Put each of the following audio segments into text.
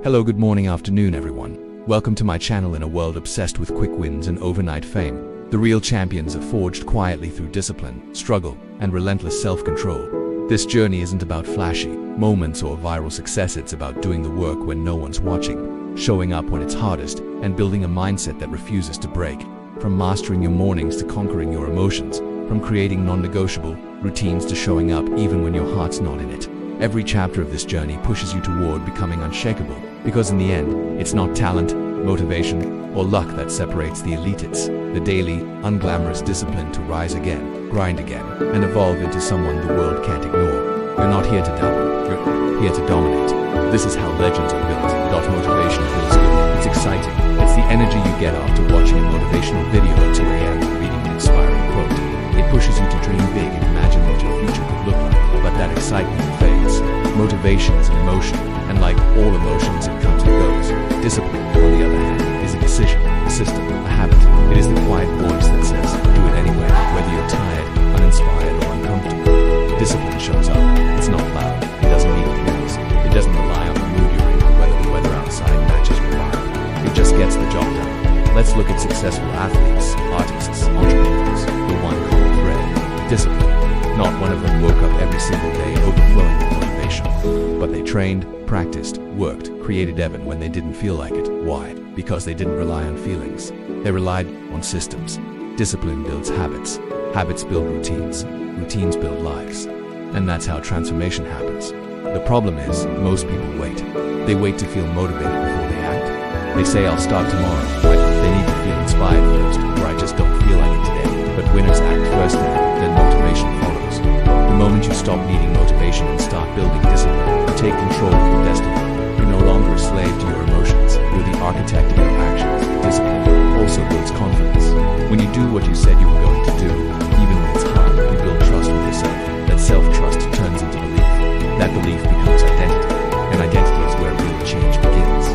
Hello, good morning, afternoon, everyone. Welcome to my channel. In a world obsessed with quick wins and overnight fame, the real champions are forged quietly through discipline, struggle, and relentless self-control. This journey isn't about flashy moments or viral success. It's about doing the work when no one's watching, showing up when it's hardest, and building a mindset that refuses to break. From mastering your mornings to conquering your emotions, from creating non-negotiable routines to showing up even when your heart's not in it. Every chapter of this journey pushes you toward becoming unshakable, because in the end, it's not talent, motivation, or luck that separates the elite. It's the daily, unglamorous discipline to rise again, grind again, and evolve into someone the world can't ignore. You're not here to dabble, you're here to dominate. This is how legends are built. Motivation feels good. It's exciting. It's the energy you get after watching a motivational video at 2 a.m. or reading an inspiring quote. It pushes you to dream big and imagine what your future could look like. But that excitement fades. Motivation is an emotion, and like all emotions, it comes and goes. Discipline, on the other hand, is a decision, a system, a habit. It is the quiet voice that says, do it anyway, whether you're tired, uninspired, or uncomfortable. Discipline shows up. It's not loud. It doesn't need applause. It doesn't rely on the mood you're in or whether the weather outside matches your vibe. It just gets the job done. Let's look at successful athletes, artists, entrepreneurs. The one common thread: discipline. Not one of them woke up every single day overflowing with motivation. But they trained, practiced, worked, created even when they didn't feel like it. Why? Because they didn't rely on feelings. They relied on systems. Discipline builds habits. Habits build routines. Routines build lives. And that's how transformation happens. The problem is, most people wait. They wait to feel motivated before they act. They say, I'll start tomorrow, but they need to feel inspired first, or I just don't feel like it today. But winners act first, then motivation follows. The moment you stop needing motivation and start building discipline, you take control of your destiny. You're no longer a slave to your emotions. You're the architect of your actions. Discipline also builds confidence. When you do what you said you were going to do, even when it's hard, you build trust with yourself. That self-trust turns into belief. That belief becomes identity. And identity is where real change begins.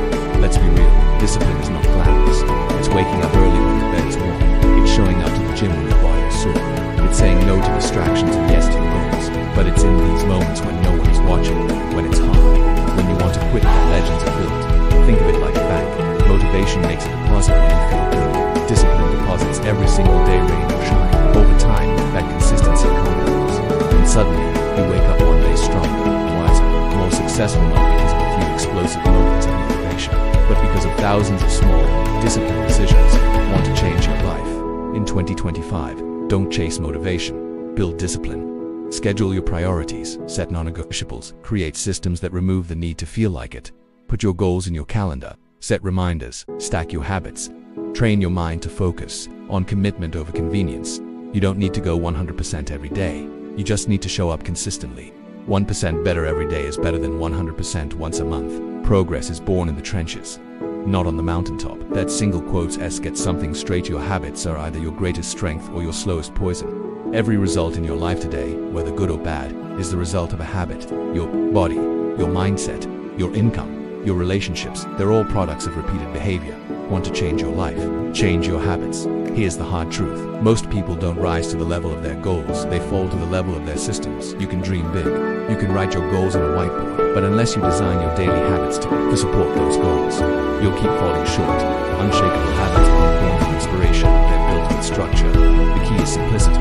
Let's be real. Discipline is not glamorous. It's waking up early when the bed is warm. It's showing up to the gym when your body is sore. It's saying no to distractions and yes to your goals. But it's in these moments when no one is watching, when it's hard, when you want to quit, that legends are built. Think of it like a bank. Motivation makes a deposit when you feel good. Discipline deposits every single day, rain or shine. Over time, that consistency compounds. And suddenly, you wake up one day stronger, wiser, more successful, not because of a few explosive moments of motivation, but because of thousands of small, disciplined decisions. Want to change your life? In 2025, don't chase motivation. Build discipline. Schedule your priorities, set non-negotiables, create systems that remove the need to feel like it. Put your goals in your calendar, set reminders, stack your habits. Train your mind to focus on commitment over convenience. You don't need to go 100% every day. You just need to show up consistently. 1% better every day is better than 100% once a month. Progress is born in the trenches, not on the mountaintop. That single quote gets something straight. Your habits are either your greatest strength or your slowest poison. Every result in your life today, whether good or bad, is the result of a habit. Your body, your mindset, your income, your relationships, they're all products of repeated behavior. Want to change your life? Change your habits. Here's the hard truth. Most people don't rise to the level of their goals. They fall to the level of their systems. You can dream big. You can write your goals on a whiteboard. But unless you design your daily habits to support those goals, you'll keep falling short. Unshakable habits aren't born from inspiration. They're built with structure. The key is simplicity.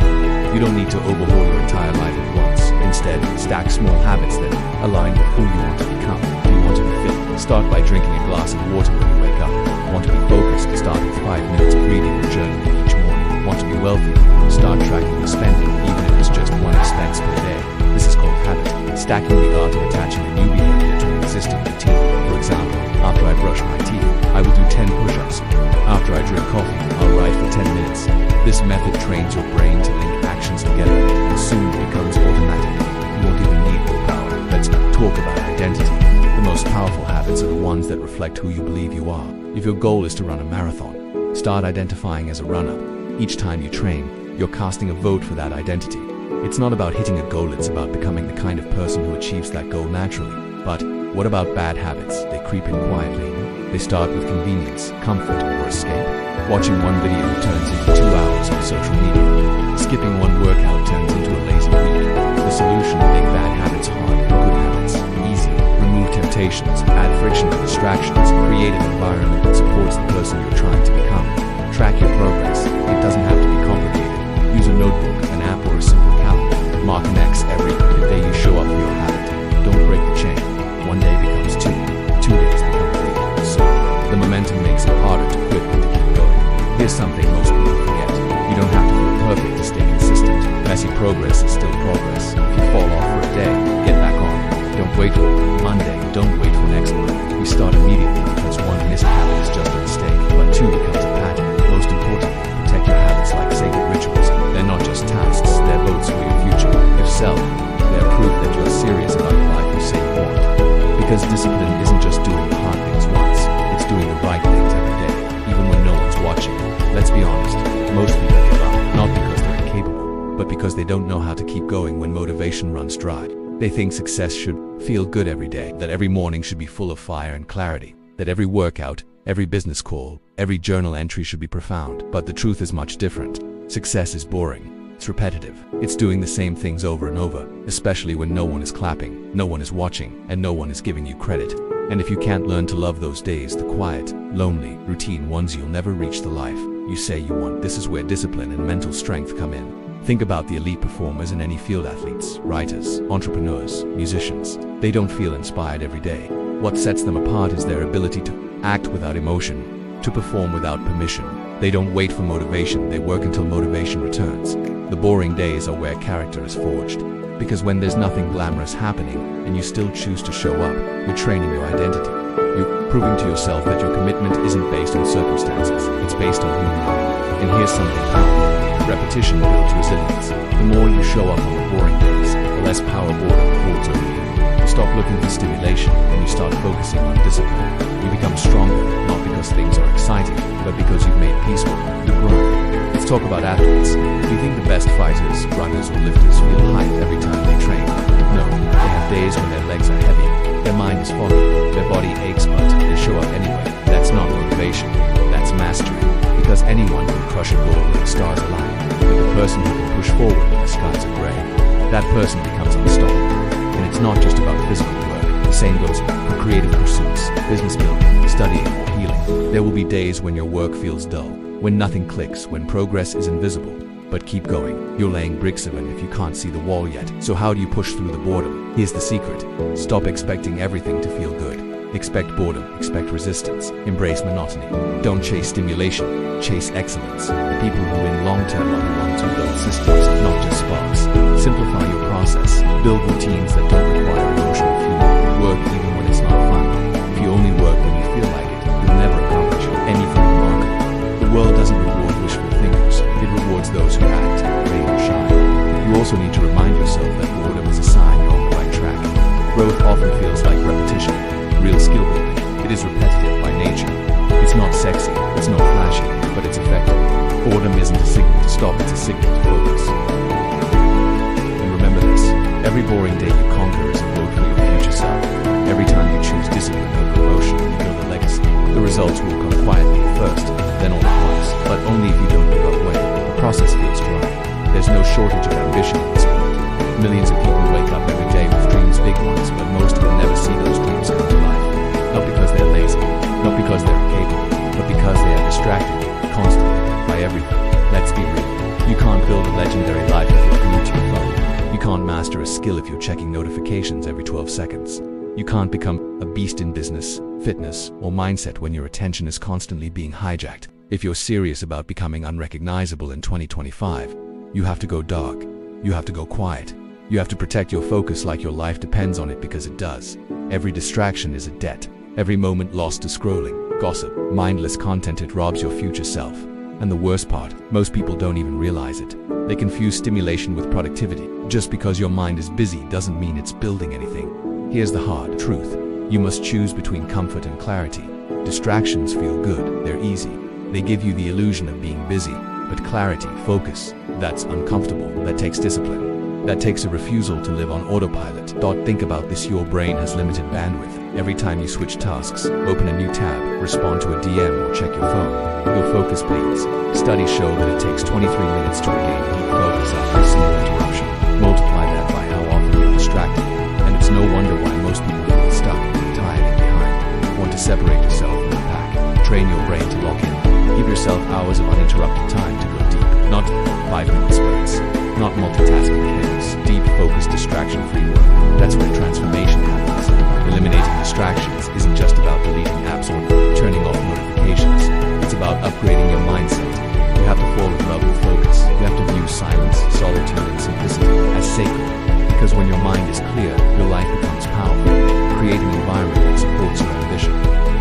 You don't need to overhaul your entire life at once. Instead, stack small habits that align with who you want to become. Do you want to be fit? Start by drinking a glass of water when you wake up. Want to be focused? Start with 5 minutes of reading or journaling each morning. Want to be wealthy? Start tracking your spending, even if it's just one expense per day. This is called habit. Stacking the art of attaching a new behavior to an existing routine. For example, after I brush my teeth, I will do 10 push-ups. After I drink coffee, I'll write for 10 minutes. This method trains your brain to link actions together, and soon it becomes automatic. You won't even need willpower. Let's talk about identity. The most powerful habits are the ones that reflect who you believe you are. If your goal is to run a marathon, start identifying as a runner. Each time you train, you're casting a vote for that identity. It's not about hitting a goal, it's about becoming the kind of person who achieves that goal naturally. But what about bad habits? They creep in quietly. They start with convenience, comfort, or escape. Watching one video turns into 2 hours on social media. Skipping one workout turns into a lazy week. The solution: make bad habits hard and good habits easy. Remove temptation. limitations, add friction and distractions, create an environment that supports the person you're trying to become. Track your progress. It doesn't have to be complicated. Use a notebook, an app, or a simple calendar. Mark an X every day you show up for your habit. Don't break the chain. One day becomes two. 2 days become a week. So, the momentum makes it harder to quit than to keep going. Here's something most people forget. You don't have to feel perfect to stay consistent. Messy progress is still progress. If you fall off for a day, get back on. Don't wait for Monday. Don't wait for next month. We start immediately because one missed habit is just a mistake, but two becomes a pattern. Most importantly, protect your habits like sacred rituals. They're not just tasks, they're votes for your future. If so, they're proof that you're serious about the life you say you want. Because discipline isn't just doing the hard things once, it's doing the right things every day, even when no one's watching. Let's be honest, most people give up, not because they're incapable, but because they don't know how to keep going when motivation runs dry. They think success should feel good every day, that every morning should be full of fire and clarity, that every workout, every business call, every journal entry should be profound. But the truth is much different. Success is boring. It's repetitive. It's doing the same things over and over, especially when no one is clapping, no one is watching, and no one is giving you credit. And if you can't learn to love those days, the quiet, lonely, routine ones, you'll never reach the life you say you want. This is where discipline and mental strength come in. Think about the elite performers in any field: athletes, writers, entrepreneurs, musicians. They don't feel inspired every day. What sets them apart is their ability to act without emotion, to perform without permission. They don't wait for motivation, they work until motivation returns. The boring days are where character is forged. Because when there's nothing glamorous happening and you still choose to show up, you're training your identity. You're proving to yourself that your commitment isn't based on circumstances, it's based on who you are. And here's something powerful. Repetition builds resilience. The more you show up on the boring days, the less power boredom holds over you. You stop looking for stimulation and you start focusing on discipline. You become stronger, not because things are exciting, but because you've made peace with them. You've grown. Let's talk about athletes. Do you think the best fighters, runners, or lifters feel hyped every time they train? No. They have days when their legs are heavy, their mind is foggy, their body aches, but they show up anyway. That's not motivation, that's mastery. Because anyone can crush a goal when the stars align, but the person who can push forward when the skies are gray, that person becomes unstoppable. And it's not just about physical work. The same goes for creative pursuits, business building, studying, or healing. There will be days when your work feels dull, when nothing clicks, when progress is invisible. But keep going. You're laying bricks even if you can't see the wall yet. So how do you push through the boredom? Here's the secret. Stop expecting everything to feel good. Expect boredom, expect resistance, embrace monotony. Don't chase stimulation, chase excellence. The people who win long-term are the ones who build systems, not just sparks. Simplify your process. Build routines that don't require emotional fuel. Work even when it's not fun. If you only work when you feel like it, you'll never accomplish anything remarkable. The world doesn't reward wishful thinkers. It rewards those who act, rain or shine. You also need to remind yourself that boredom is a sign you're on the right track. Growth often feels like repetition. Real skill building. It is repetitive by nature. It's not sexy, it's not flashy, but it's effective. Boredom isn't a signal to stop, it's a signal to focus. And remember this, every boring day you conquer is a vote for your future self. Every time you choose discipline over emotion, you build a legacy. The results will come quietly at first, then all at once, but only if you don't give up when the process feels dry. There's no shortage of ambition in this world. Millions of people wake up every day with dreams, big ones, but most will never see those dreams come to life. Not because they're lazy, not because they're incapable, but because they are distracted, constantly, by everything. Let's be real. You can't build a legendary life if you're glued to your phone. You can't master a skill if you're checking notifications every 12 seconds. You can't become a beast in business, fitness, or mindset when your attention is constantly being hijacked. If you're serious about becoming unrecognizable in 2025, you have to go dark. You have to go quiet. You have to protect your focus like your life depends on it, because it does. Every distraction is a debt. Every moment lost to scrolling, gossip, mindless content, it robs your future self. And the worst part, most people don't even realize it. They confuse stimulation with productivity. Just because your mind is busy doesn't mean it's building anything. Here's the hard truth. You must choose between comfort and clarity. Distractions feel good, they're easy. They give you the illusion of being busy. But clarity, focus, that's uncomfortable. That takes discipline. That takes a refusal to live on autopilot. Think about this, your brain has limited bandwidth. Every time you switch tasks, open a new tab, respond to a DM, or check your phone, your focus fades. Studies show that it takes 23 minutes to regain deep focus after a single interruption. Multiply that by how often you're distracted, and it's no wonder why most people feel stuck, tired, Separate yourself from the pack. Train your brain to lock in. Give yourself hours of uninterrupted time to go deep. Not 5-minute spurts. Not multitasking chaos. Deep, focused, distraction-free work. That's where transformation happens. Eliminating distractions isn't just about deleting apps or turning off notifications. It's about upgrading your mindset. You have to fall in love with focus. You have to view silence, solitude, and simplicity as sacred. Because when your mind is clear, your life becomes powerful. Create an environment that supports your ambition.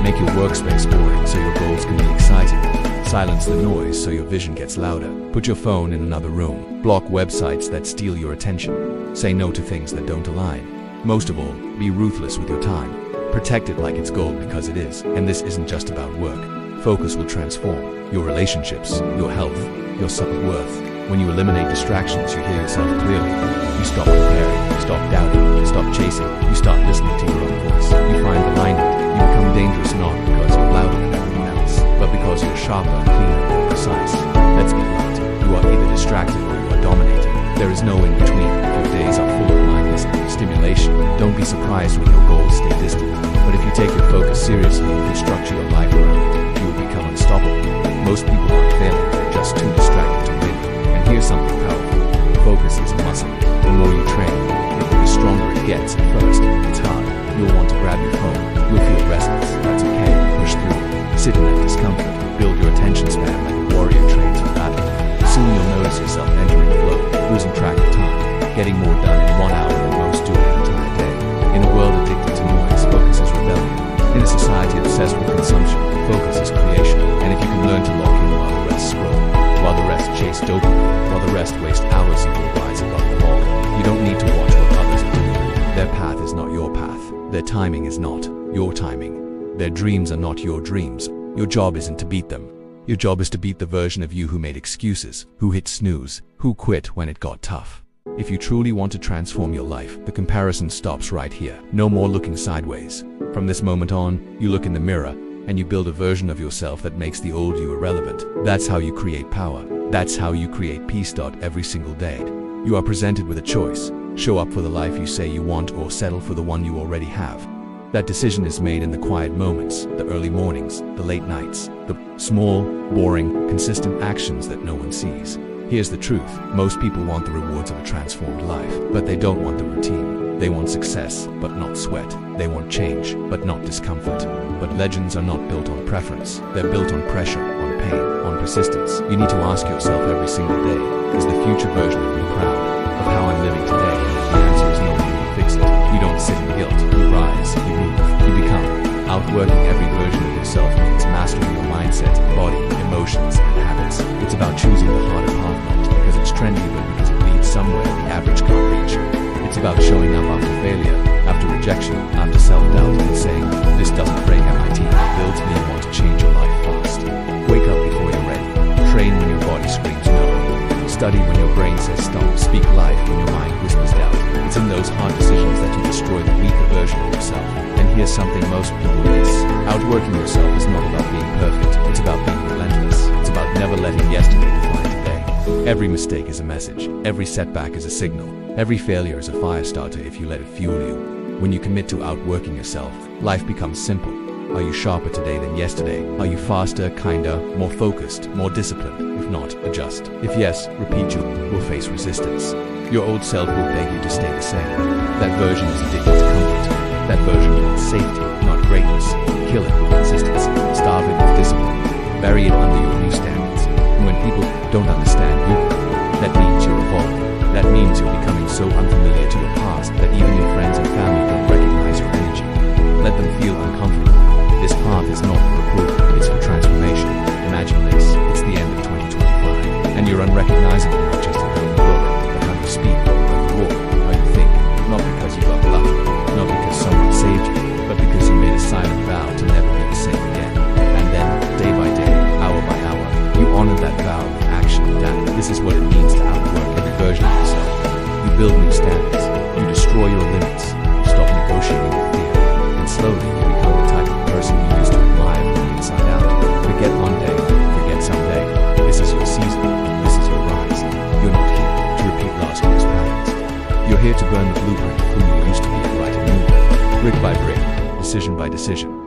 Make your workspace boring so your goals can be exciting. Silence the noise so your vision gets louder. Put your phone in another room. Block websites that steal your attention. Say no to things that don't align. Most of all, be ruthless with your time. Protect it like it's gold because it is. And this isn't just about work. Focus will transform your relationships, your health, your self-worth. When you eliminate distractions, you hear yourself clearly. You stop comparing, you stop doubting, you stop chasing, you start listening to your own voice. You find alignment. You become dangerous not because you're louder than everyone else, but because you're sharper, cleaner, more precise. Let's be blunt. You are either distracted or you are dominated. There is no in between. If your days are full of mindless stimulation, don't be surprised when your goals stay distant. But if you take your focus seriously, if you structure your life around it, you will become unstoppable. Most people aren't failing, they're just too distracted to win. And here's something powerful. Focus is a muscle. The more you train, the stronger it gets. At first, it's hard. You'll want to grab your phone. You'll feel restless. That's okay. Push through. Sit in that discomfort. Build your attention span like a warrior trains for battle. Soon you'll notice yourself entering flow, losing track of time, getting more done in 1 hour than most do in an entire day. In a world addicted to noise, focus is rebellion. In a society obsessed with consumption, focus is creation. And if you can learn to lock in while the rest scroll, while the rest chase dopamine, while the rest waste hours, you will rise above them all. You don't need to watch what others are doing. Their path is not your path. Their timing is not your timing. Their dreams are not your dreams. Your job isn't to beat them. Your job is to beat the version of you who made excuses, who hit snooze, who quit when it got tough. If you truly want to transform your life, the comparison stops right here. No more looking sideways. From this moment on, you look in the mirror, and you build a version of yourself that makes the old you irrelevant. That's how you create power. That's how you create peace. Every single day, you are presented with a choice. Show up for the life you say you want or settle for the one you already have. That decision is made in the quiet moments, the early mornings, the late nights, the small, boring, consistent actions that no one sees. Here's the truth. Most people want the rewards of a transformed life, but they don't want the routine. They want success, but not sweat. They want change, but not discomfort. But legends are not built on preference. They're built on pressure, on pain, on persistence. You need to ask yourself every single day, is the future version of me proud of how I'm living today? The answer is no. You fix it. You don't sit in guilt. You rise, you move, you become. Outworking every version of yourself means mastering your mindset, body, emotions, and habits. It's about choosing the harder path, not because it's trendy, but because it leads somewhere the average can't reach. It's about showing up after failure, after rejection, after self-doubt, and saying, this doesn't break MIT, it builds me. You want to change your life fast. Wake up before you're ready. Train when your body screams no. Study when your brain says stop. Speak life when your mind whispers doubt. It's in those hard decisions that you destroy the weaker version of yourself. And here's something most people miss. Outworking yourself is not about being perfect. It's about being relentless. It's about never letting yesterday define today. Every mistake is a message. Every setback is a signal. Every failure is a fire starter if you let it fuel you. When you commit to outworking yourself, life becomes simple. Are you sharper today than yesterday? Are you faster, kinder, more focused, more disciplined? If not, adjust. If yes, repeat. You will face resistance. Your old self will beg you to stay the same. That version is addicted to comfort. That version wants safety, not greatness. Kill it with consistency. Starve it with discipline. Bury it under your new standards. And when people don't understand you, that means you're evolving. That means you're becoming so unfamiliar to your past that even your friends and family don't recognize your energy. Let them feel uncomfortable. This path is not for approval, it's for transformation. Imagine this, it's the end of 2025, and you're unrecognizable not just in how you look, but how you speak, how you walk, how you think. Not because you got lucky, not because someone saved you, but because you made a silent vow to never be the same again. And then, day by day, hour by hour, you honor that vow with action. This is what it means to outwork every version of yourself. You build new standards, you destroy your limits, you stop negotiating with fear, and slowly you become the type of person you used to admire from the inside.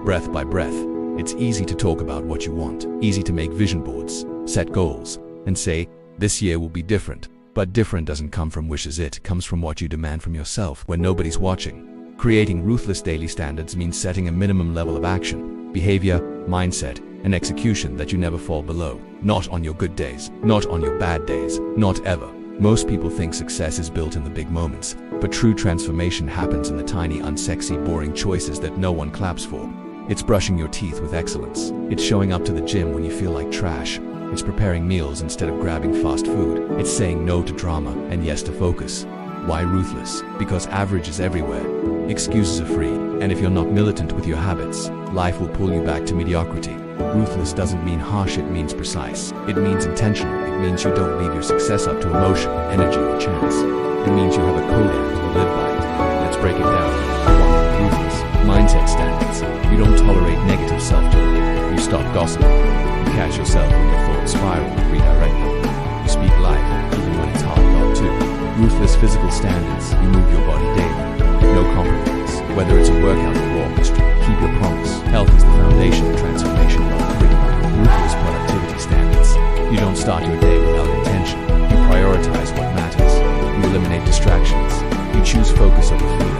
breath by breath. It's easy to talk about what you want, easy to make vision boards, set goals, and say, this year will be different. But different doesn't come from wishes, it comes from what you demand from yourself when nobody's watching. Creating ruthless daily standards means setting a minimum level of action, behavior, mindset, and execution that you never fall below. Not on your good days, not on your bad days, not ever. Most people think success is built in the big moments, but true transformation happens in the tiny, unsexy, boring choices that no one claps for. It's brushing your teeth with excellence. It's showing up to the gym when you feel like trash. It's preparing meals instead of grabbing fast food. It's saying no to drama and yes to focus. Why ruthless? Because average is everywhere. Excuses are free, and if you're not militant with your habits, life will pull you back to mediocrity. Ruthless doesn't mean harsh, it means precise. It means intentional. It means you don't leave your success up to emotion, energy, or chance. It means you have a code and you live by it. Let's break it down. 1. Ruthless mindset standards. You don't tolerate negative self-talk. You stop gossiping. You catch yourself when your thoughts spiral and redirect them. You speak life, even when it's hard not to. Ruthless physical standards. You move your body daily. No compromise. Whether it's a workout or walk, keep your promise. Health is the foundation of transformation, not quitting. Ruthless productivity standards. You don't start your day without intention. You prioritize what matters. You eliminate distractions. You choose focus over fear.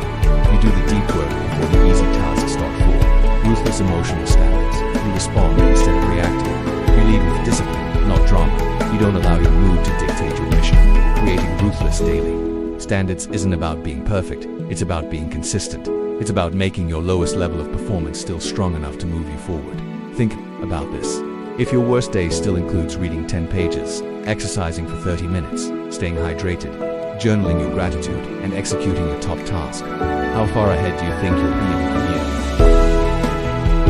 You do the deep work before the easy tasks start falling. Ruthless emotional standards. You respond instead of reacting. You lead with discipline, not drama. You don't allow your mood to dictate your mission. Creating ruthless daily standards isn't about being perfect. It's about being consistent. It's about making your lowest level of performance still strong enough to move you forward. Think about this. If your worst day still includes reading 10 pages, exercising for 30 minutes, staying hydrated, journaling your gratitude, and executing your top task, how far ahead do you think you'll be in 1 year?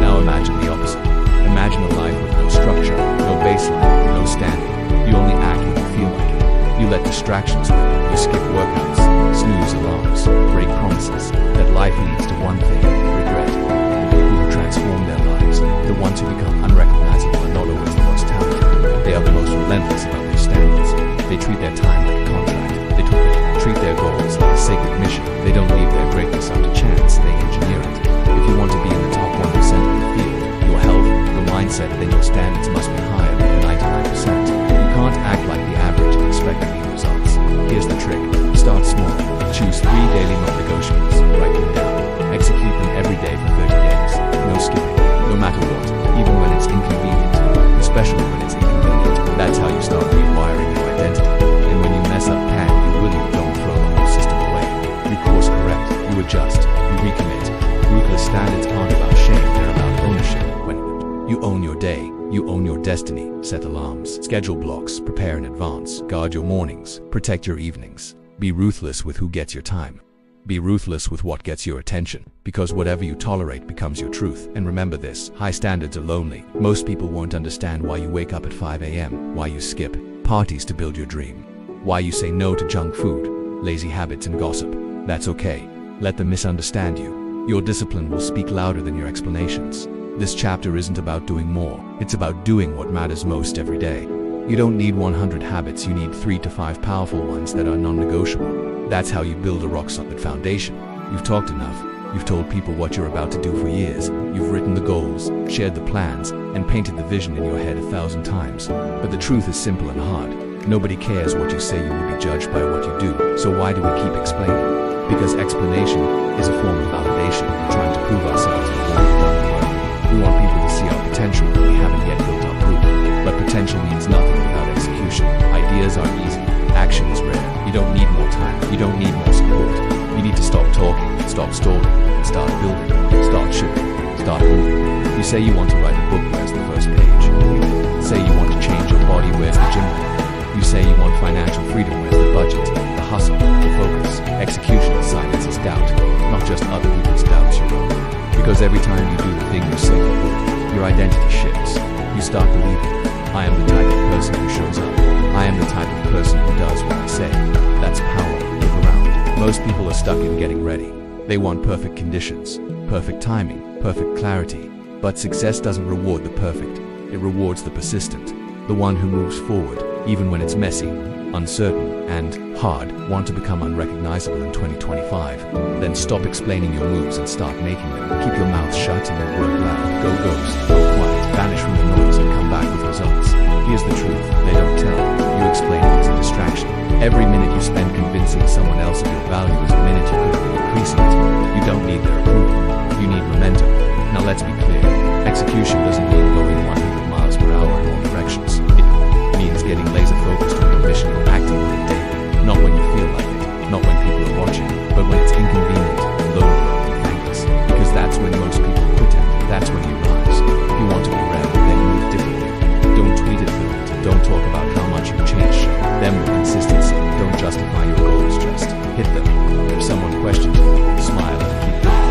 Now imagine the opposite. Imagine a life with no structure, no baseline, no standard. You only act when you feel like it. You let distractions win. You skip workouts, snooze alarms, break promises. That life leads to one thing: regret. The people who transform their lives, the ones who become unrecognizable, are not always the most talented. They are the most relentless about their standards. They treat their time like a contract. They treat their goals like a sacred mission. They don't leave their greatness up to chance. They engineer it. If you want to be in the top 1% of the field, your health, your mindset, then your standards must be higher than the 99%. You can't act like the average and expect clean results. Here's the trick. Start small. Choose 3 daily non-negotiables. Write them down. Execute them every day for 30 days. No skipping. No matter what. Even when it's inconvenient. Especially when it's inconvenient. That's how you start rewiring your identity. And when you mess up, you don't throw the whole system away. You course correct. You adjust. You recommit. Ruthless standards aren't about shame. They're about ownership. When you own your day, you own your destiny. Set alarms. Schedule blocks. Prepare in advance. Guard your mornings. Protect your evenings. Be ruthless with who gets your time. Be ruthless with what gets your attention, because whatever you tolerate becomes your truth. And remember this, high standards are lonely. Most people won't understand why you wake up at 5 a.m., why you skip parties to build your dream, why you say no to junk food, lazy habits, and gossip. That's okay. Let them misunderstand you. Your discipline will speak louder than your explanations. This chapter isn't about doing more. It's about doing what matters most every day. You don't need 100 habits, you need 3 to 5 powerful ones that are non-negotiable. That's how you build a rock-solid foundation. You've talked enough. You've told people what you're about to do for years. You've written the goals, shared the plans, and painted the vision in your head 1,000 times. But the truth is simple and hard. Nobody cares what you say. You will be judged by what you do. So why do we keep explaining? Because explanation is a form of validation. We're trying to prove ourselves before we've done the work. We want people to see our potential when we haven't yet built our proof. But potential means nothing without execution. Ideas are easy. Action is rare. You don't need more time. You don't need more support. You need to stop talking, stop stalling, and start building. Start shipping, start moving. You say you want to write a book, where's the first page? You say you want to change your body, where's the gym plan? You say you want financial freedom, where's the budget? The hustle, the focus, execution silences doubt. Not just other people's doubts, your own. Because every time you do the thing you say you would, your identity shifts. You start believing, I am the type of person who shows up. I am the type of person who does what I say. That's power. Look around. Most people are stuck in getting ready. They want perfect conditions, perfect timing, perfect clarity. But success doesn't reward the perfect. It rewards the persistent, the one who moves forward, even when it's messy, uncertain, and hard, want to become unrecognizable in 2025? Then stop explaining your moves and start making them. Keep your mouth shut and then work loud. Go ghost, go quiet, vanish from the noise and come back with results. Here's the truth, they don't tell. You explain it as a distraction. Every minute you spend convincing someone else of your value is a minute you could have been increasing it. You don't need their approval. You need momentum. Now let's be clear. Execution doesn't mean going 100 miles per hour in all directions. It means getting laser focused on your mission and acting on it daily. Not when you feel like it, not when people are watching, but when it's inconvenient, lonely, and thankless. Because that's when most people quit it. That's when you rise. You want to be read, then move differently. Don't tweet it fluent. Don't talk about how much you've changed. Them with consistency. Don't justify your goals, just hit them. If someone questions you, smile and keep going.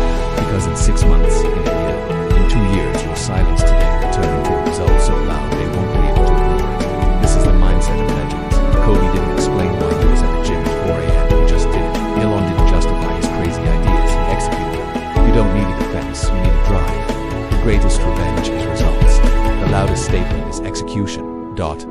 Because in 6 months, in a year, in 2 years, your silence today will turn into a result so loud they won't be able to ignore it. This is the mindset of legends. Kobe didn't explain why he was at the gym at 4 a.m. He just did it. Elon didn't justify his crazy ideas. He executed them. You don't need a defense. You need a drive. The greatest revenge is results. The loudest statement is execution.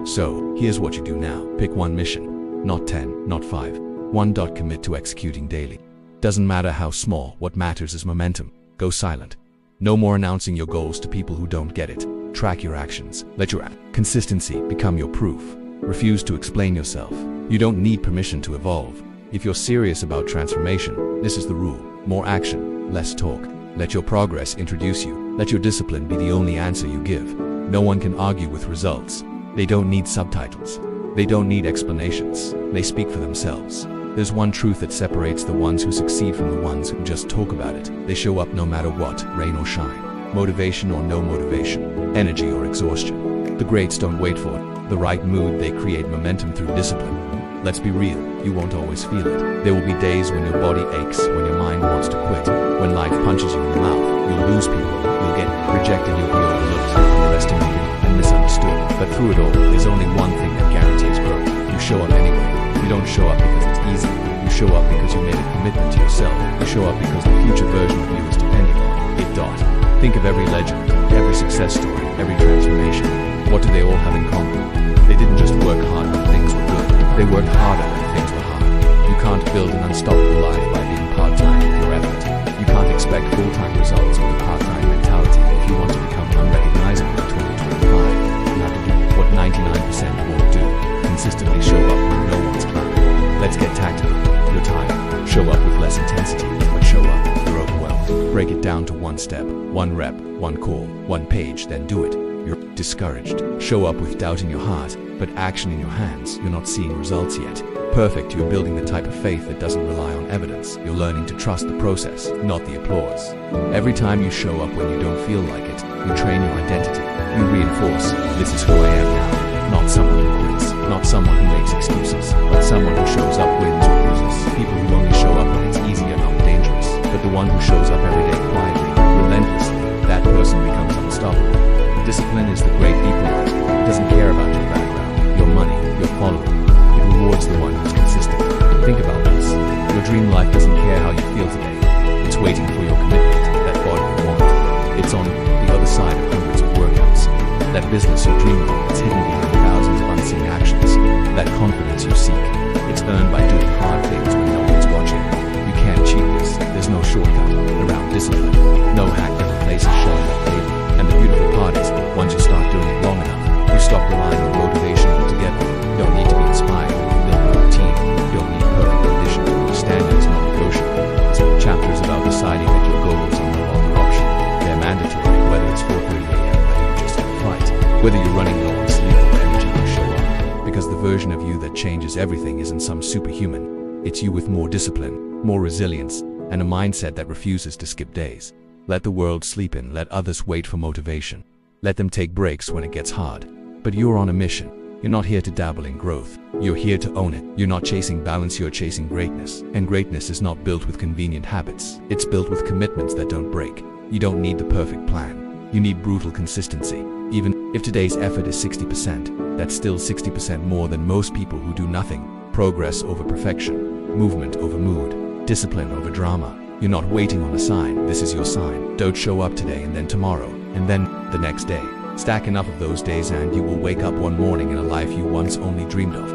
So, here's what you do now. Pick one mission. Not 10, not 5. One. Commit to executing daily. Doesn't matter how small, what matters is momentum. Go silent. No more announcing your goals to people who don't get it. Track your actions. Let your consistency become your proof. Refuse to explain yourself. You don't need permission to evolve. If you're serious about transformation, this is the rule. More action, less talk. Let your progress introduce you. Let your discipline be the only answer you give. No one can argue with results. They don't need subtitles. They don't need explanations. They speak for themselves. There's one truth that separates the ones who succeed from the ones who just talk about it. They show up no matter what, rain or shine. Motivation or no motivation. Energy or exhaustion. The greats don't wait for the right mood, they create momentum through discipline. Let's be real, you won't always feel it. There will be days when your body aches, when your mind wants to quit, when life punches you in the mouth. You'll lose people, you'll get rejected, you'll be overlooked, underestimated, and misunderstood. But through it all, there's only one thing that guarantees growth. You show up anyway. You don't show up because it's easy. You show up because you made a commitment to yourself. You show up because the future version of you is depending on it. Think of every legend, every success story, every transformation. What do they all have in common? They didn't just work hard when things were good. They worked harder when things were hard. You can't build an unstoppable life by being part-time with your effort. You can't expect full-time results with a part-time mentality. If you want to become unrecognizable in 2025, you have to do what 99% won't do. Consistently show up when no one's clapping. Let's get tactical. You're tired. Show up with less intensity, but show up. You're overwhelmed. Break it down to one step, one rep, one call, one page, then do it. You're discouraged. Show up with doubt in your heart, but action in your hands. You're not seeing results yet. Perfect, you're building the type of faith that doesn't rely on evidence. You're learning to trust the process, not the applause. Every time you show up when you don't feel like it, you train your identity. You reinforce, this is who I am now. Not someone who quits, not someone who makes excuses, but someone who shows up, wins or loses. People who only show up when it's easy are not dangerous, but the one who shows up every day quietly, relentlessly, that person becomes unstoppable. Discipline is the great equalizer. It doesn't care about your background, your money, your following. It rewards the one who's consistent. Think about this. Your dream life doesn't care how you feel today. It's waiting for your commitment, that body you want. It's on the other side of hundreds of workouts. That business you dream of, it's hidden behind thousands of unseen actions. That confidence you seek, it's earned by doing hard things when no one's watching. You can't cheat this. There's no shortcut around discipline. No hack that replaces showing up daily. And the beautiful part is, once you start doing it long enough, you stop relying on motivation altogether. You don't need to be inspired when you build a routine. You don't need perfect conditions. Your standard is not negotiable. This chapter is about deciding that your goals are no longer optional. They're mandatory, whether it's 4:30 a.m., whether you just had a flight, whether you're running low on sleep or energy, you show up. Because the version of you that changes everything isn't some superhuman. It's you with more discipline, more resilience, and a mindset that refuses to skip days. Let the world sleep in, let others wait for motivation. Let them take breaks when it gets hard. But you're on a mission. You're not here to dabble in growth. You're here to own it. You're not chasing balance, you're chasing greatness. And greatness is not built with convenient habits. It's built with commitments that don't break. You don't need the perfect plan. You need brutal consistency. Even if today's effort is 60%, that's still 60% more than most people who do nothing. Progress over perfection. Movement over mood. Discipline over drama. You're not waiting on a sign, this is your sign. Don't show up today and then tomorrow, and then the next day. Stack enough of those days and you will wake up one morning in a life you once only dreamed of.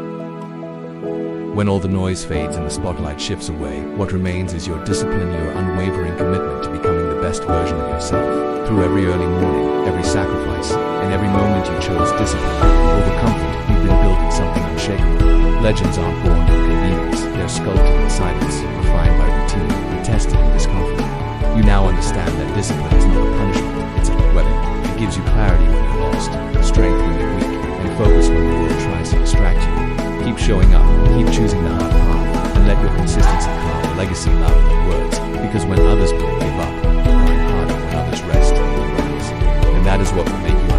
When all the noise fades and the spotlight shifts away, what remains is your discipline, your unwavering commitment to becoming the best version of yourself. Through every early morning, every sacrifice, and every moment you chose discipline over comfort, you've been building something unshakable. Legends aren't born from convenience, they're sculpted in silence, refined by routine, and tested in discomfort. You now understand that discipline is not a punishment, it's a weapon. It gives you clarity when you're lost, strength when you're weak, and focus when the world tries to distract you. Keep showing up, keep choosing the hard path, and let your consistency carve a legacy louder than words, because when others give up, grind harder when others rest, and that is what will make you